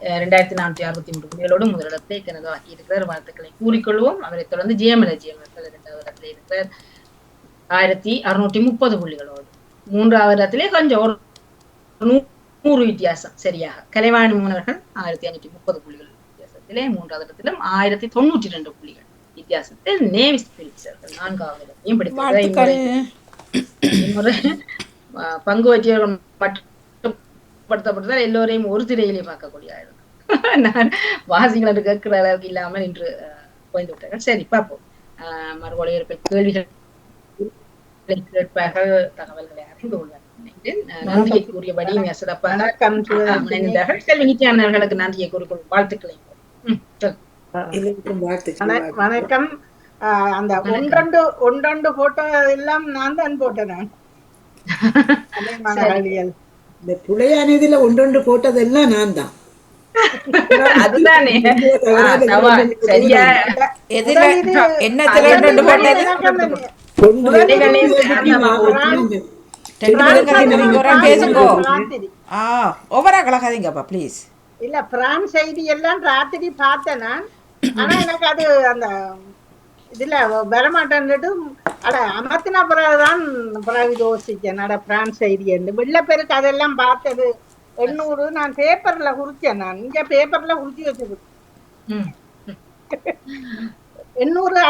2463 புள்ளிகளோடு முதலிடத்தை தனதாக்கி இருக்கிறார். வாழ்த்துக்களை கூறிக்கொள்வோம். அவரை தொடர்ந்து ஜெயமலஜி அவர்கள் 2வது இடத்திலே இருக்கிறார் 1630 புள்ளிகளோடு. 3வது இடத்திலே கொஞ்சம் 100 வித்தியாசம் சரியாக. கலைவாணி மூணவர்கள் 1530 புள்ளிகள் வித்தியாசத்திலே 3வது இடத்திலும் 1092 புள்ளிகள் வித்தியாசத்தில் நேவிஸ் பிலிப்ஸர்கள் 4வது இடத்தையும் பிடித்திருக்கிறார். இம்முறை பங்கு வச்சியவர்கள் மட்டுப்படுத்தப்பட்டதால் எல்லோரையும் ஒரு திரையிலே பார்க்கக்கூடிய நான் வாசிகள் கேட்கிற அளவுக்கு இல்லாமல் இன்று குறைந்து விட்டார்கள். சரி பார்ப்போம். மறுபடியும் கேள்விகள் கேட்பார்கள், தகவல்களை அறிந்து கொள்வார்கள். நன்றியை கூறியபடி சிறப்பாக செல்வி நித்யானவர்களுக்கு நன்றியை கூறிக்கொள்ளும் வாழ்த்துக்களை. வணக்கம். அந்த ஒன்றொண்டு போட்டோ எல்லாம் நான் தான் போட்டேன். இந்த புலையான இதுல ஒன்றொன்று போட்டதெல்லாம் நான் தான். அதுதானே சரியா. இல்ல பிரான்ஸ் செய்தி எல்லாம் ராத்திரி பார்த்தேன் நான். ஆனா எனக்கு அது அந்த இதுல வரமாட்டேன்னுட்டு அட அமர்த்தினா பிறகுதான் பிறகு யோசிச்சேன். அட பிரான்ஸ் செய்தி என்று வெள்ள பேருக்கு அதெல்லாம் பார்த்தது 800 நான் பேப்பர்ல குறிச்சேன். நான் இங்க பேப்பர்ல குறிச்சு வச்சிருக்கேன் 800.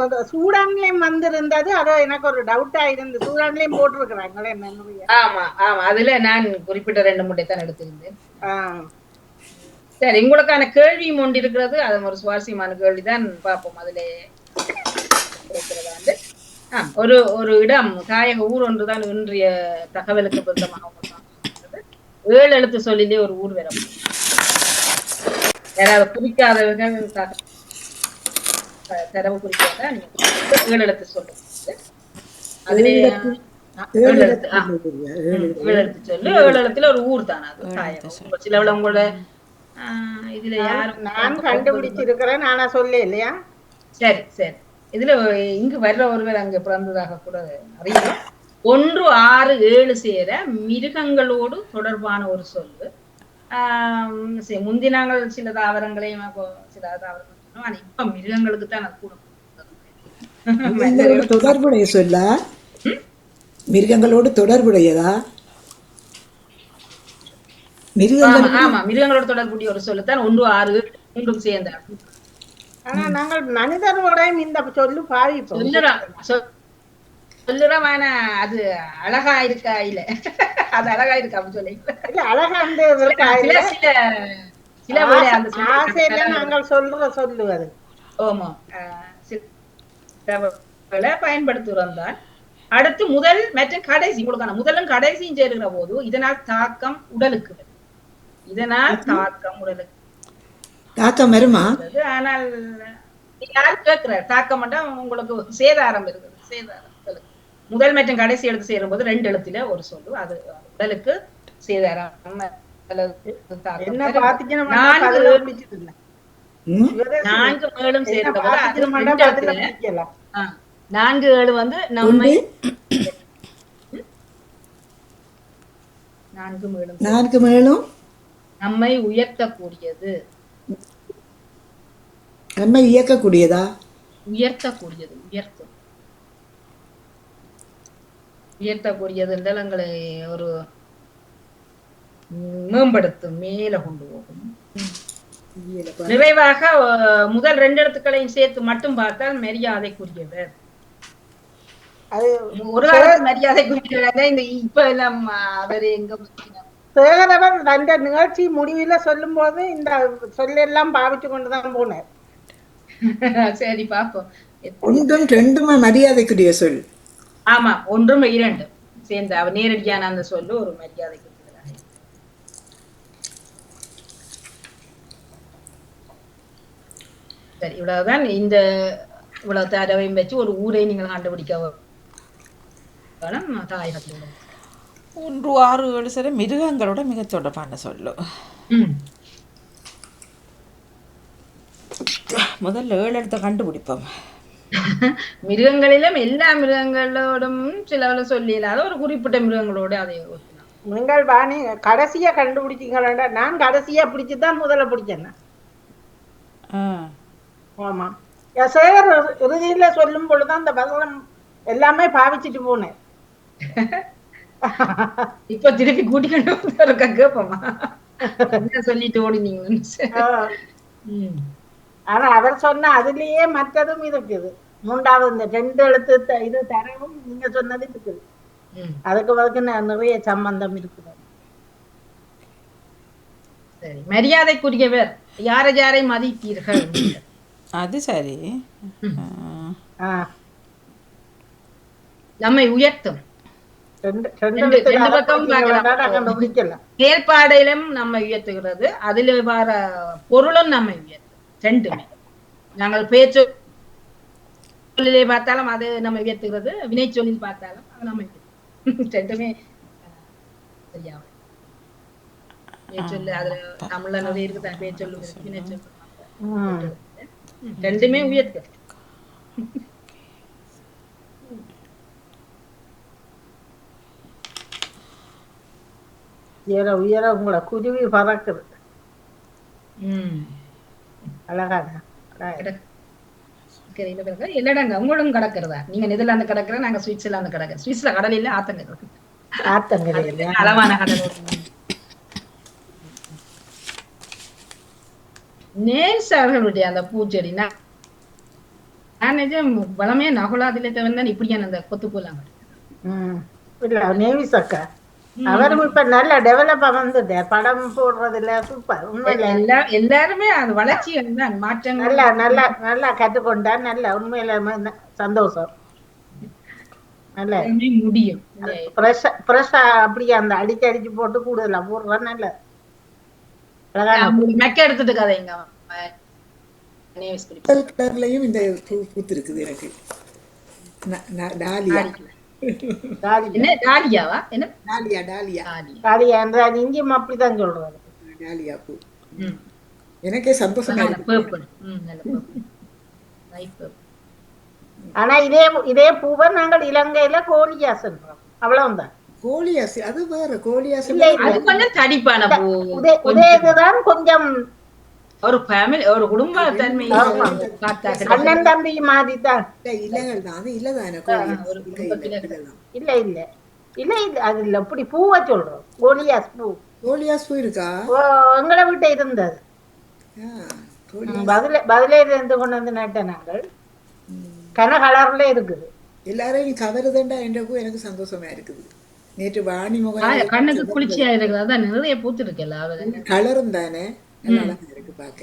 அது சூடான்லயும் வந்திருந்தது. அது எனக்கு ஒரு டவுட்டா இருந்து சூடான்லயும் போட்டிருக்கிறாங்களே. ஆமா ஆமா அதுல நான் குறிப்பிட்ட 2 முட்டை தான் எடுத்திருந்தேன். சரி, உங்களுக்கான கேள்வியும் ஒன்று இருக்கிறது. அது ஒரு சுவாரஸ்யமான கேள்விதான், பார்ப்போம். அதுல ஒரு ஒரு இடம் தாயக ஊர் ஒன்றுதான் இன்றைய தகவலுக்கு பொருத்தமாக 7 எழுத்து சொல்லிலே ஒரு ஊர் வரும். யாராவது குறிக்காதவர்கள் தரவு குறிக்காத 7 எழுத்து சொல்லுங்க. அதுல 7 எழுத்து சொல்லு. 7 எழுத்துல ஒரு ஊர் தானே அது தாயகம். சில உங்களோட இதுல யாரும் நான் கண்டுபிடிச்சிருக்கிறேன், நானா சொல்ல இல்லையா? சரி சரி. இதுல இங்கு வர்ற ஒருவர் அங்க பிறந்ததாக கூட அறியல. 1, 6, 7 சேர மிருகங்களோடு தொடர்பான ஒரு சொல்லு. முந்தி நாங்கள் சில தாவரங்களையும் சில தாவரங்கள் சொன்னோம். ஆனா இப்ப மிருகங்களுக்கு தான் அது கூட தொடர்புடைய சொல்ல. மிருகங்களோடு தொடர்புடையதா? ஆமா, மிருகங்களோட தொடர்புடைய ஒரு சொல்லுத்தான் 1, 6, 3 சேர்ந்த. ஆனா நாங்கள் மனிதர்களோடையும் இந்த சொல்லு பாதிப்போம் சொல்லுறோம். ஆனா அது அழகா இருக்கா இல்ல? அது அழகா இருக்கா அப்படின்னு சொல்லி இல்ல அழகா சில ஆசையில நாங்கள் சொல்லுவது. ஆமா, சில பயன்படுத்துகிறோம் தான். அடுத்து முதல் மற்றும் கடைசி கொடுக்கான முதலும் கடைசியும் சேருகிற போது இதனால் தாக்கம் உடலுக்கு. இதனால் தாக்கம் உடலுக்கு தாக்கம் வருமா? ஆனால் யார் கேட்கிறார் தாக்கம் உங்களுக்கு சேதாரம் இருக்குது. சேதாரம் முதல் மற்றும் கடைசி எழுத்து சேரும் போது 2 எழுத்துல ஒரு சொல்லு. அது உடலுக்கு சேதாரம். 4 மேலும் சேர்ந்த போது 4, 7 வந்து நம்மை 4 மேலும் நம்மை உயர்த்தக்கூடியது. நம்மை இயக்கக்கூடியதா? உயர்த்தக்கூடியது. உயர்த்தக்கூடியது என்றால் எங்களை ஒரு மேம்படுத்தும், மேல கொண்டு போகும். நிறைவாக முதல் 2 எழுத்துக்களையும் சேர்த்து மட்டும் பார்த்தால் மரியாதைக்குரியவர். ஒரு மரியாதைக்குரியவர். இந்த இப்ப எல்லாம் அவர் எங்க சேகரவன் அந்த நிகழ்ச்சி முடிவில சொல்லும் போது இந்த சொல்லெல்லாம் பாவிச்சு கொண்டுதான் போனார். சரி பாப்போம். 1, 2 மரியாதைக்குரிய சொல். ஆமா, 1, 2 சேர்ந்து அவர் நேரடியான அந்த சொல்லு ஒரு மரியாதைக்குரியதாக. சரி, இவ்வளவுதான். இந்த இவ்வளவு தடவையும் வச்சு ஒரு ஊரை நீங்கள் கண்டுபிடிக்க தாயகத்தில் 1, 6, 7 சரி மிருகங்களோட மிக தொடர்பான சொல்லு. முதல்ல 7 எழுத்தை கண்டுபிடிப்போம். மிருகங்களிலும் எல்லா மிருகங்களோடும் சில சொல்லி இல்லாத ஒரு குறிப்பிட்ட மிருகங்களோட அதை நீங்கள் வாணி கடைசியா கண்டுபிடிச்சீங்களா? நான் கடைசியா பிடிச்சுதான் முதல்ல பிடிச்சேன். ஆமா, சேகர் இறுதியில சொல்லும் பொழுதுதான் அந்த பதம் எல்லாமே பாவிச்சுட்டு போனேன். இப்ப திருப்பி கூட்டிக்கொண்டு வந்து கேட்போமா என்ன சொல்லிட்டு ஓடினீங்க. ஆனா அவர் சொன்ன அதுலயே மற்றதும் இருக்குது. 3வது இந்த 2 எழுத்து இது தரவும் நீங்க சொன்னது இருக்குது. அதுக்கு நிறைய சம்பந்தம் இருக்குது. சரி, மரியாதைக்குரியவர் யாரை யாரை மதிப்பீர்கள்? அது சரி. நம்மை உயர்த்தும் செயல்பாடிலும் நம்மை உயர்த்துகிறது, அதுல வர பொருளும் நம்மை உயர்த்தும். ரெண்டுமே நாங்கள் பேச்சொல்லிலே பார்த்தாலும் அது நம்ம உயர்த்துகிறது, வினை சொல்லில் பார்த்தாலும் அது நம்ம ரெண்டுமே சரியா. பேச்சொல்லு அதுல தமிழ்ல நிறைய இருக்குதான், பேச்சொல்லு வினை சொல்லு ரெண்டுமே உயர்த்து. உயர உயர உங்களை குருவி பறக்குது. அழகாக இல்லடாங்க உங்களும் கடக்கிறதா? நீங்க நெதர்லாந்து கடற்கிற, நாங்க சுவிட்சர்லாந்து கடற்கிற. சுவிஸ்ல கடல் இல்ல, ஆத்தங்கரை அளவான கடல். நேல்ஸ் அவர்களுடைய அந்த பூச்செடி நான் நிஜம் வளமே நகுலாதிலே தவிர்த்தான் இப்படியான அந்த கொத்து போலாங்க. நேவிஸ் அக்கா அவரும் இப்ப நல்ல டெவலப்பா வந்துட்டு படம் போடுறதுல சூப்பர். உண்மையில எல்லாருமே அது வளர்ச்சி மாற்றம் நல்லா நல்லா நல்லா கற்றுக்கொண்டா நல்ல உண்மையில சந்தோஷம். நல்ல முடியும் ஃப்ரெஷ்ஷா அப்படியே அந்த அடிச்சு போட்டு கூடுதலா போடுறா நல்ல மெக்க எடுத்துட்டு கதைங்க. கலர்லயும் இந்த பூ பூத்து இருக்குது எனக்கு. டாலியா டாலியாவா? என்ன டாலியா? டாலியா டாலியா என்றால் இங்கேயும் அப்படிதான் சொல்றாரு. டாலியா பூ எனக்கே சந்தோஷமா இருக்கு. ஆனா இதே பூவை நாங்கள் இலங்கையில கோலியாஸ் சொல்றோம், அவ்வளவுதான். கோலியாஸ் அது வேற. கோலியாஸ் கொஞ்சம் தடிப்பான பூ. இதுதான் கொஞ்சம் ஒரு ஃபேமிலி, ஒரு குடும்ப தன்மை. அண்ணன் தம்பி மாதிரி தான். இலைகள் தான் அது. இல்லதானே இல்ல இல்ல இல்ல இல்ல அது இல்ல. இப்படி பூவை சொல்றோம், கோலியாஸ் பூ. கோலியாஸ் பூ இருக்கா? எங்களை வீட்டை இருந்தது. பதிலே இருந்து கொண்டு வந்து நட்ட நாங்கள். கன கலர்ல இருக்குது. எல்லாரையும் கவருதண்டா என்ற பூ எனக்கு சந்தோஷமா இருக்குது. நேற்று வாணி முகம் கண்ணுக்கு குளிர்ச்சியா இருக்குது. அதான் நிறைய பூத்து இருக்குல்ல, கலரும் தானே நல்லா இருக்கு பாக்க.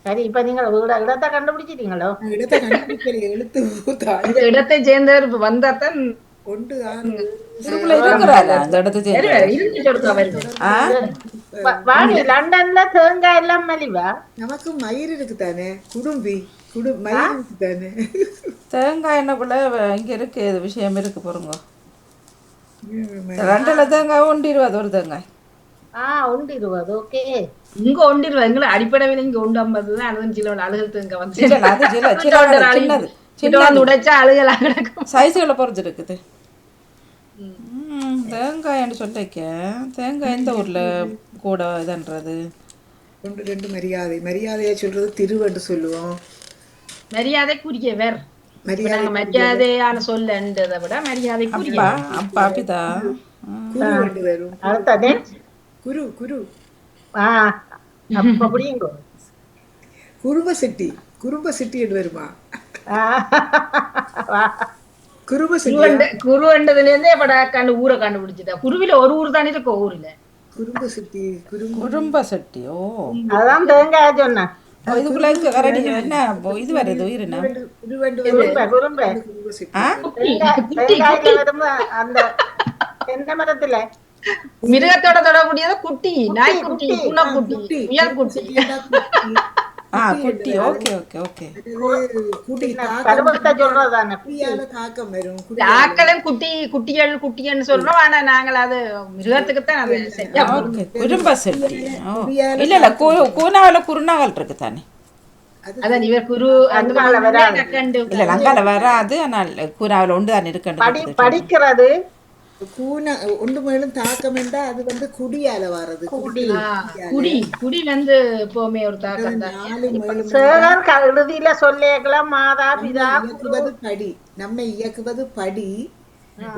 சரி, இப்ப நீங்க இடத்தை கண்டுபிடிச்சிட்டீங்களோ? இடத்தை கண்டுபிடிக்கிற எழுத்து இடத்தை சேர்ந்தவர் வந்தாத்தான் கொண்டு இருக்கிறாரா அந்த இடத்தை வாணி லண்டன்ல தேங்காய் எல்லாம் மலிவா? நமக்கு மயிர் இருக்கு தானே, குடும்பி மயிர் இருக்கு தானே. தேங்காய் என்னக்குள்ள இங்க இருக்கு விஷயம் இருக்கு பாருங்க. 2 தேங்காய் 1.20 ஒரு தேங்காய். 1.20. ஓகே, இங்க 1.20. எங்களை அடிப்படை விலை இங்க 1.50 தான். 60 கிலோ அழுகல் தேங்காய் வந்து சின்னது உடைச்சா அழுகலா கிடக்கும். சைஸுகளை பொறுத்து இருக்குது தேங்காய்ன்னு சொல்லிக்க. தேங்காய் எந்த ஊர்ல கூட இதுன்றது? 2 மரியாதையா சொல்றது திருவண்டு சொல்லுவோம். மரியாதைக்குரிய வேற மரியாதையான சொல்லன்றதை விட மரியாதைக்குரிய அப்பா அப்படிதா. குரு குரு குருப செட்டி என்று வருமா? குருவண்டதுல இருந்தே ஊரை கண்டுபிடிச்சிட்டா. குருவில ஒரு ஊர் தானே இருக்கும். ஊர்ல குறும்ப செட்டி. ஓ, அதான் தேங்காய் சொன்ன. இதுக்குள்ள என்ன இது வருது உயிர் என்ன? அந்த மரத்துல மிருகத்தோட தொடக்கூடியத குட்டி, நாய்க்குட்டி, பூனைக்குட்டி, முயல்குட்டி. குட்டி. Okay okay okay. ஆக்களும் குட்டி குட்டின்னு சொல்றோம். ஆனா நாங்கள் அது மிருகத்துக்குத்தான். குறும்ப செட்டி. இல்ல இல்ல கூனாவில குறுநாவல் இருக்கு தானே. அதான் இவர் குரு இல்ல லங்கால வராது. ஆனால் கூனாவில ஒன்று தான் இருக்கு. படிக்கிறது கூன ஒன்று மேலும் தாக்கம் என்றா அது வந்து குடியால வர்றது. குடி வந்து எப்பவுமே ஒரு தாக்கம் தான். இறுதியில சொல்லிக்கலாம் மாதா பிதா இயக்குவது படி. நம்மை இயக்குவது படி.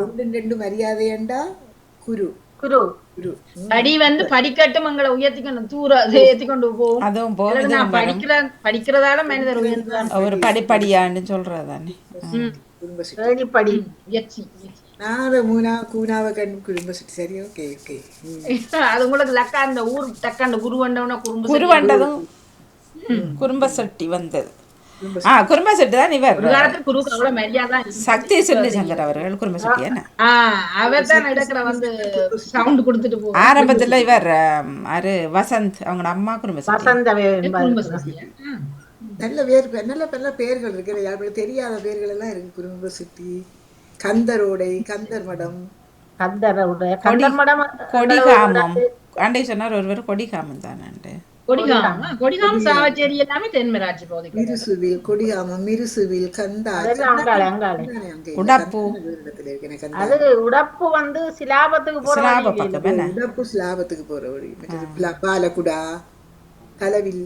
ஒன்று ரெண்டு மரியாதையண்டா குரு குரு குரு படி வந்து படிக்கட்டும் எங்களை உயர்த்திக்கணும் ஏத்தி கொண்டு போகும். அதுவும் அல்லது நான் படிக்கிறதால மனிதர் உயர்ந்தான். ஒரு படிப்படியான்னு சொல்றது தானே. குடும்ப சிட்டி ஏணிப்படி முயற்சி. நாலு மூணா கூனாவை கண்டு குடும்ப சிட்டி சரி ஓகே ஓகே அது உங்களுக்கு லக்கா அந்த ஊர் டக்காண்ட குருவண்டவனா குருவண்டதும் குடும்ப சட்டி வந்தது. குடும்ப செட்டு தான் இவர் ஒரு காலத்துல குருக்கு அவ்வளவு மரியாதை. சக்தி செல்லி சங்கர் அவர்கள் குடும்ப செட்டி என்ன அவர் தான் இடத்துல வந்து சவுண்ட் கொடுத்துட்டு போவோம். ஆரம்பத்துல இவர் வசந்த் அவங்களோட அம்மா குடும்ப செட்டி. வசந்த நல்ல பேர் நல்ல நல்ல பேர்கள் இருக்கு, யாருக்கு தெரியாத பேர்கள் எல்லாம் இருக்கு. குடும்ப சிட்டி, கந்தரோடை, கந்தர் மடம், கொடிகாமம் ஆண்டை சொன்னார் ஒருவர் கொடிகாமம் தானே. கொடிகாமம் சாவச்சேரி எல்லாமே தென்மராட்சி பகுதி. மிருசுவில், கொடிகாமம், மிருசுவில், கந்தா, உடப்பு அது உடப்பு வந்து சிலாபத்துக்கு போற உடப்பு சிலாபத்துக்கு போற வழி. பாலகுடா, கலவில்,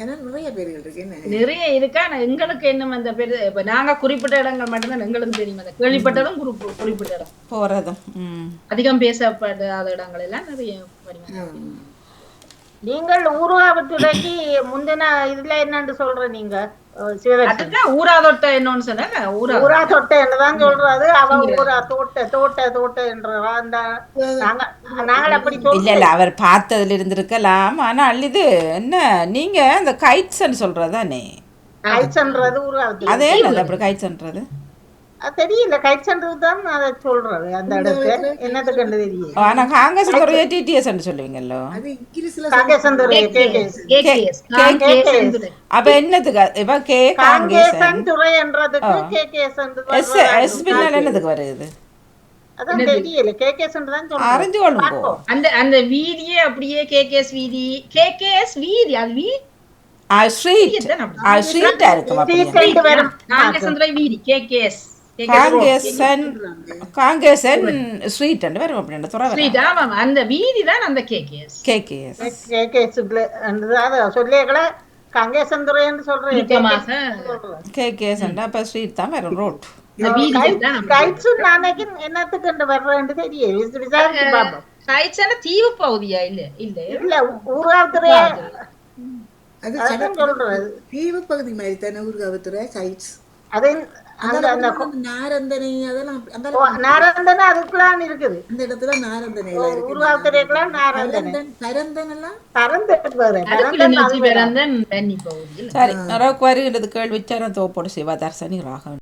நிறைய பேர்கள் இருக்கு. நிறைய இருக்கா. எங்களுக்கு என்ன அந்த பேரு இப்ப நாங்க குறிப்பிட்ட இடங்கள் மட்டும்தான் எங்களுக்கு தெரியும். அந்த கேள்விப்பட்டதும் குறிப்பிட்ட இடம் போறதும் அதிகம் பேசப்படாத இடங்கள் எல்லாம் நிறைய. நீங்கள் ஊராவத்துறைக்கு முந்தின இதுல என்னன்னு சொல்ற நீங்க ஊரா தொட்ட என்னன்னு சொன்னாங்க. ஊரா தொட்ட என்னதான் சொல்றது. அவ ஊரா தோட்ட என்றவா நாங்கள் அப்படி இல்ல அவர் பார்த்ததுல இருந்திருக்கலாம். ஆனால் இது என்ன நீங்க அந்த கைட்ஸ்ன்னு சொல்றதானே. கைட்ஸ்ன்றது ஊராவத்து அதே அப்படி கைட்ஸ்ன்றது தெரியல. கைட்ஸ்ன்றது தான் அதை சொல்றது. அந்த இடத்துல என்னது கண்டு தெரியும். ஆனா காங்கிரஸ் ஒரு டிடிஎஸ் சொல்லுவீங்கல்ல. அது இங்கிலீஷ்ல அப்ப என்னதுக்கு இப்ப கே காங்கிரஸ் துறைன்றதுக்கு எஸ் பின்னால் என்னதுக்கு வருது அதான் தெரியல. கேகேஸ்ன்னு தான் சொல்றேன். அறிஞ்சு கொள்ளுங்க. அந்த வீதியே அப்படியே கேகேஎஸ் வீதி. கேகேஎஸ் வீதி அது வீதி ஸ்ட்ரீட்டா இருக்கும். வீதி கேகேஎஸ் காங்கேசன் ஸ்ட்ரீட் அண்ட் வரும் அப்படின்ற துறை. அந்த வீதி தான் அந்த கேகேஎஸ். சொல்லியங்கள காங்கேசன் துறைன்னு சொல்றேன். கேகேஎஸ் அப்ப ஸ்ட்ரீட் தான் வரும். ரோட் என்னத்துக்கு வர்றேன்னு தெரியும். தீவு பகுதியா? இல்ல இல்ல இல்ல ஊராவத்துறை. அது தீவு பகுதி மாதிரி தானே ஊர்காவத்துறை. கைட்ஸ் நாரந்தனை அதெல்லாம் நாரந்தனை அதுக்குலாம் இருக்குது. அந்த இடத்துல நாரந்தனை ஊர்காவத்துறைக்குலாம் நாரந்தன் பரந்தன் எல்லாம் பரந்தன். சரி வருகிறது கேள்வி தோப்போடு சிவா தர்சனி ராகவன்.